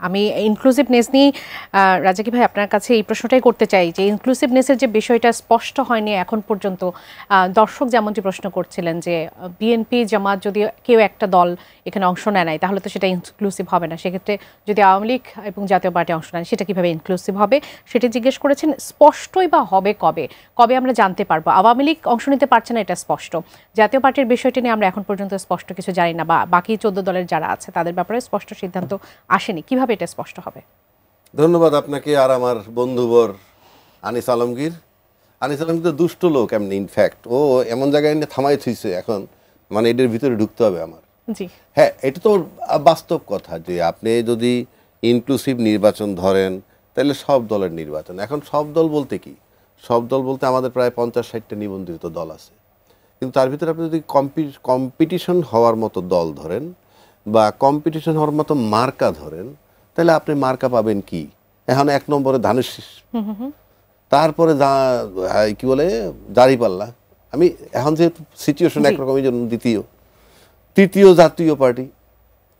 আমি ইনক্লুসিভনেস নিয়ে রাজাকি ভাই আপনার কাছে এই প্রশ্নটাই করতে চাই যে ইনক্লুসিভনেসের যে বিষয়টা স্পষ্ট হয়নি এখন পর্যন্ত। দর্শক যেমনটি প্রশ্ন করছিলেন যে বিএনপি জামাত যদি কেউ একটা দল এখানে অংশ নেয় তাহলে তো সেটা ইনক্লুসিভ হবে না, সেক্ষেত্রে যদি আওয়ামী লীগ এবং জাতীয় পার্টি অংশ নেয় সেটা কীভাবে ইনক্লুসিভ হবে সেটা জিজ্ঞেস করেছেন। স্পষ্টই বা হবে কবে, কবে আমরা জানতে পারবো? আওয়ামী লীগ অংশ নিতে পারছে না এটা স্পষ্ট, জাতীয় পার্টির বিষয়টি নিয়ে আমরা এখন পর্যন্ত স্পষ্ট কিছু জানি না, বা বাকি 14 দলের যারা আছে তাদের ব্যাপারে স্পষ্ট সিদ্ধান্ত আসেনি। কিভাবে এটা স্পষ্ট হবে? ধন্যবাদ আপনাকে আর আমার বন্ধুবর আনিস আলমগীর। আনিস আলমগীর তো দুষ্ট লোক এমনি, ইনফ্যাক্ট ও এমন জায়গায় নিয়ে থামাই থইছে এখন, মানে এটার ভিতরে ঢুকতে হবে আমার। জি হ্যাঁ, এটা তো বাস্তব কথা যে আপনি যদি ইনক্লুসিভ নির্বাচন ধরেন তাহলে সব দলের নির্বাচন। এখন সব দল বলতে কি, সব দল বলতে আমাদের প্রায় 50-60টা নিবন্ধিত দল আছে, কিন্তু তার ভিতরে আপনি যদি কম্পিটিশন হওয়ার মতো দল ধরেন বা কম্পিটিশন হওয়ার মতো মার্কা ধরেন তাহলে আপনি মার্কা পাবেন কি? এখন 1 নম্বরে ধানের শীষ, তারপরে কি বলে দাঁড়িপাল্লা। আমি এখন যেহেতু সিচুয়েশন একরকম, এই জন্য তৃতীয় জাতীয় পার্টি,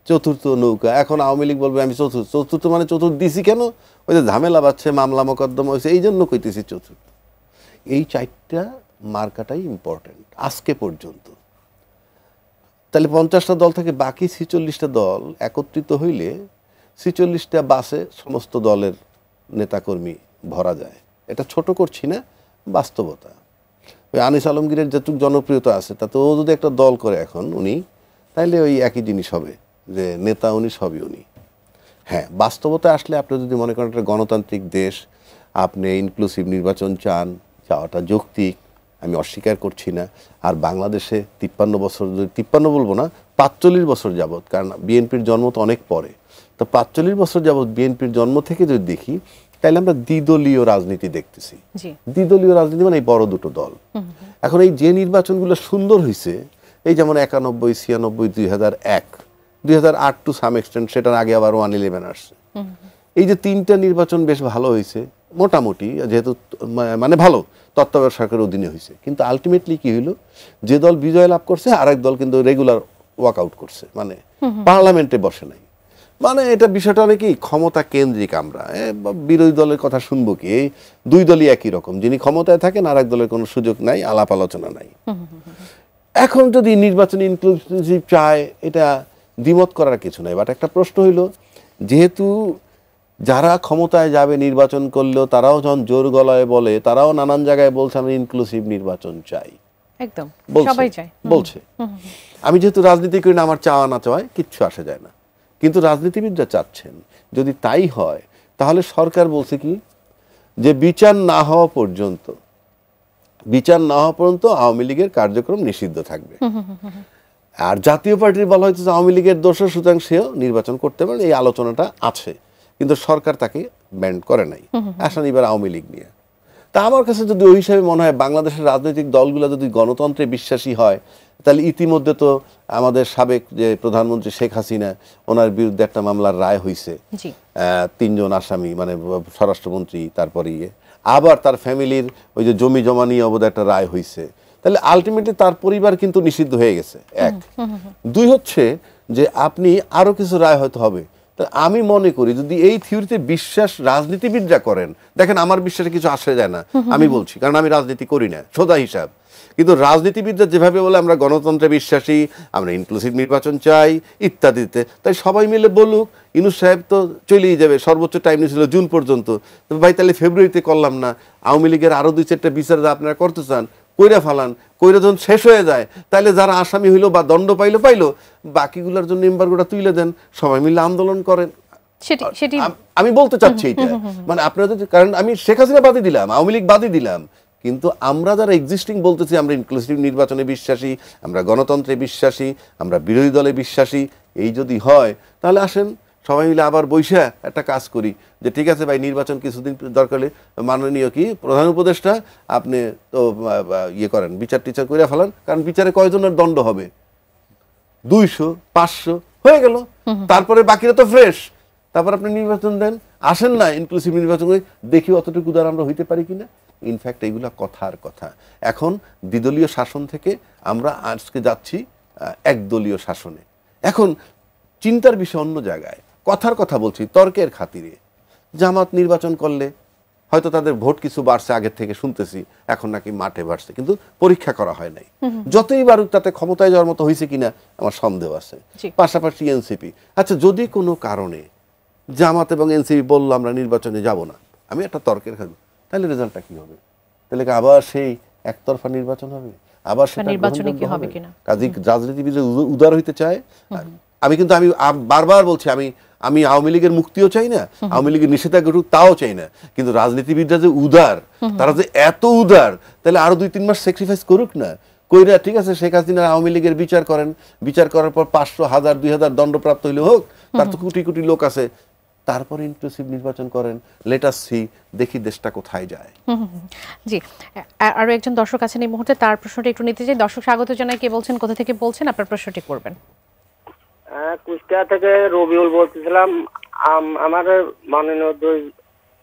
চতুর্থ নৌকা। এখন আওয়ামী লীগ বলবে আমি চতুর্থ মানে চতুর্থ দিছি কেন? ওই যে ঝামেলা বাড়ছে, মামলা মোকদ্দমা হয়েছে, এই জন্য কইতেছি চতুর্থ। এই 4টা মার্কাটাই ইম্পর্টেন্ট আজকে পর্যন্ত। তাহলে 50টা দল থেকে বাকি 46টা দল একত্রিত হইলে 46টা বাসে সমস্ত দলের নেতাকর্মী ভরা যায়। এটা ছোট করছি না, বাস্তবতা। ওই আনিস আলমগীরের যেটুকু জনপ্রিয়তা আছে তাতে ও যদি একটা দল করে এখন উনি, তাইলে ওই একই জিনিস হবে যে নেতা উনি, সবই উনি। হ্যাঁ, বাস্তবতায় আসলে আপনি যদি মনে করেন একটা গণতান্ত্রিক দেশ, আপনি ইনক্লুসিভ নির্বাচন চান, চাওয়াটা যৌক্তিক, আমি অস্বীকার করছি না। আর বাংলাদেশে 53 বছর, 53 বলবো না, 45 বছর যাবৎ, কারণ বিএনপির জন্ম তো অনেক পরে, তো 45 বছর যাবৎ বিএনপির জন্ম থেকে যদি দেখি তাহলে আমরা দ্বিদলীয় রাজনীতি দেখতেছি। দ্বিদলীয় রাজনীতি মানে এই বড় দুটো দল। এখন এই যে নির্বাচনগুলো সুন্দর হয়েছে, এই যেমন 91, 96, 2001, 2008 টু সাম এক্সটেন্ট, সেটার আগে আবার 111 আসছে। এই যে 3টা নির্বাচন বেশ ভালো হয়েছে মোটামুটি, যেহেতু মানে ভালো তত্ত্বাবধায়ক সরকারের অধীনে হয়েছে, কিন্তু আলটিমেটলি কি হইলো, যে দল বিজয় লাভ করছে আরেক দল কিন্তু রেগুলার ওয়াকআউট করছে, মানে পার্লামেন্টে বসে নাই। মানে এটা বিষয়টা অনেকই ক্ষমতা কেন্দ্রিক। আমরা বিরোধী দলের কথা শুনবো কি? এই দুই দলই একই রকম, যিনি ক্ষমতায় থাকেন আর এক দলের কোনো সুযোগ নাই, আলাপ আলোচনা নাই। এখন যদি নির্বাচন ইনক্লুসিভ চায়, এটা দ্বিমত করার কিছু নাই, বাট একটা প্রশ্ন হইল, যেহেতু যারা ক্ষমতায় যাবে নির্বাচন করলেও তারাও যখন জোর গলায় বলে, তারাও নানান জায়গায় বলছে আমি ইনক্লুসিভ নির্বাচন চাই, একদম সবাই চায়, বলছে। আমি যেহেতু রাজনীতি করি না, আমার চাওয়া না চাওয়ায় কিচ্ছু আসে যায় না, কিন্তু রাজনীতিবিদরা চাচ্ছেন। যদি তাই হয় তাহলে সরকার বলছে কি, যে বিচার না হওয়া পর্যন্ত আওয়ামী লীগের কার্যক্রম নিষিদ্ধ থাকবে। আর জাতীয় পার্টির বলা হয়েছে আওয়ামী লীগের দোষর, সুতরাং সেও নির্বাচন করতে পারে, এই আলোচনাটা আছে, কিন্তু সরকার তাকে ব্যান্ড করে নাই। আসেন এবার আওয়ামী লীগ নিয়ে। তা আমার কাছে যদি ওই হিসাবে মনে হয়, বাংলাদেশের রাজনৈতিক দলগুলো যদি গণতন্ত্রে বিশ্বাসী হয়, তাহলে ইতিমধ্যে তো আমাদের সাবেক যে প্রধানমন্ত্রী শেখ হাসিনা, ওনার বিরুদ্ধে একটা মামলার রায় হয়েছে, 3 জন আসামি, মানে স্বরাষ্ট্রমন্ত্রী, তারপরে আবার তার ফ্যামিলির ওই যে জমি জমা নিয়ে অবধি একটা রায় হয়েছে। তাহলে আলটিমেটলি তার পরিবার কিন্তু নিষিদ্ধ হয়ে গেছে, 1। 2 হচ্ছে যে আপনি আরো কিছু রায় হয়তো হবে। আমি মনে করি যদি এই থিওরিতে বিশ্বাস রাজনীতিবিদরা করেন, দেখেন আমার বিশ্বাসে কিছু আসে যায় না, আমি বলছি, কারণ আমি রাজনীতি করি না, সোজা হিসাব। কিন্তু রাজনীতিবিদরা যেভাবে বলে আমরা গণতন্ত্রে বিশ্বাসী, আমরা ইনক্লুসিভ নির্বাচন চাই ইত্যাদিতে, তাই সবাই মিলে বলুক। ইউনূস সাহেব তো চলেই যাবে, সর্বোচ্চ টাইম নিয়েছিল জুন পর্যন্ত। তো ভাই তাহলে ফেব্রুয়ারিতে করলাম না? আওয়ামী লীগের আরো 2-4টা বিচার আপনারা করতে চান, কইরা ফালান। কইরা যখন শেষ হয়ে যায়, তাহলে যারা আসামি হইলো বা দণ্ড পাইলো, বাকিগুলোর জন্য এমবার্গোটা তুলে দেন, সবাই মিলে আন্দোলন করেন। আমি বলতে চাচ্ছি এটা, মানে আপনাদের, কারণ আমি শেখ হাসিনা বাদই দিলাম, আওয়ামী লীগ বাদই দিলাম, কিন্তু আমরা যারা এক্সিস্টিং বলতেছি আমরা ইনক্লুসিভ নির্বাচনে বিশ্বাসী, আমরা গণতন্ত্রে বিশ্বাসী, আমরা বিরোধী দলে বিশ্বাসী, এই যদি হয় তাহলে আসেন সবাই মিলে আবার বৈশা একটা কাজ করি, যে ঠিক আছে ভাই, নির্বাচন কিছুদিন দরকার হলে মাননীয় কি প্রধান উপদেষ্টা আপনি তো করেন, বিচার টিচার করে ফেলান, কারণ বিচারে কয়জনের দণ্ড হবে? 200, 500 হয়ে গেল, তারপরে বাকিরা তো ফ্রেশ, তারপর আপনি নির্বাচন দেন। আসেন না ইনক্লুসিভ নির্বাচন করে দেখি অতটুকু উদার আমরা হইতে পারি কিনা। ইনফ্যাক্ট এইগুলা কথার কথা। এখন দ্বিদলীয় শাসন থেকে আমরা আজকে যাচ্ছি একদলীয় শাসনে। এখন চিন্তার বিষয় অন্য জায়গায়। কথার কথা বলছি, তর্কের খাতিরে জামাত নির্বাচন করলে হয়তো তাদের ভোট কিছু বাড়ছে আগের থেকে শুনতেছি, এখন নাকি মাঠে বাড়ছে, কিন্তু পরীক্ষা করা হয় নাই। যতই বাড়ুক তাতে ক্ষমতায় যাওয়ার মতো হয়েছে কিনা আমার সন্দেহ আছে। পাশাপাশি এনসিপি, আচ্ছা যদি কোনো কারণে জামাত এবং এনসিপি বললো আমরা নির্বাচনে যাব না, আমি একটা তর্কের খাবো, তাহলে রেজাল্টটা কি হবে? তাহলে আবার সেই একতরফা নির্বাচন হবে, আবার সেটা নির্বাচনে কি হবে কিনা? কাজে রাজনীতিবিদ উদার হইতে চায়। আমি কিন্তু আমি বারবার বলছি, আমি আওয়ামী লীগের মুক্তিও চাই না, আওয়ামী লীগের নিষেধাজ্ঞা উঠুক তাও চাই না, কিন্তু রাজনীতিবিদরা যে উদার, তারা যে এত উদার, তাহলে আরো 2-3 মাস স্যাক্রিফাইস করুক না, কইরা ঠিক আছে শেখ হাসিনা আওয়ামী লীগের বিচার করেন, বিচার করার পর 500, 1000, 2000 দণ্ডপ্রাপ্ত হইলে হোক, তার তো কোটি কোটি লোক আছে, তারপরে ইনক্লুসিভ নির্বাচন করেন, লেট আস সি, দেখি দেশটা কোথায় যায়। জি, আরো একজন দর্শক আছেন এই মুহূর্তে, তার প্রশ্নটা একটু নিতে চাই। দর্শক স্বাগত জানাই, কে বলছেন, কোথা থেকে বলছেন, আপনার প্রশ্নটি করবেন। কুষ্টিয়া থেকে রবিউল বলতেছিলাম। আমার মাননীয়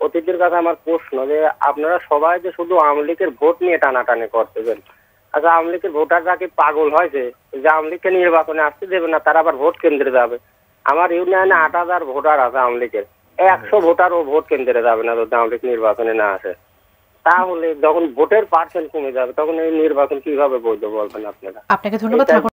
অতিথির কাছে আমার প্রশ্ন যে আপনারা সবাই যে শুধু আওয়ামী লীগের ভোট নিয়ে টানাটানি করতেছেন, আচ্ছা আওয়ামী লীগের ভোটাররা কি পাগল হয়েছে যে আওয়ামী লীগকে নির্বাচনে আসতে দেবে না, তারা আবার ভোট কেন্দ্রে যাবে? আমার ইউনিয়নে 8000 ভোটার আছে আওয়ামী লীগের, 100 ভোটারও ভোট কেন্দ্রে যাবে না যদি আওয়ামী লীগ নির্বাচনে না আসে। তাহলে যখন ভোটের পার্সেন্ট কমে যাবে তখন এই নির্বাচন কিভাবে বৈধ বলবেন আপনারা? আপনাকে ধন্যবাদ।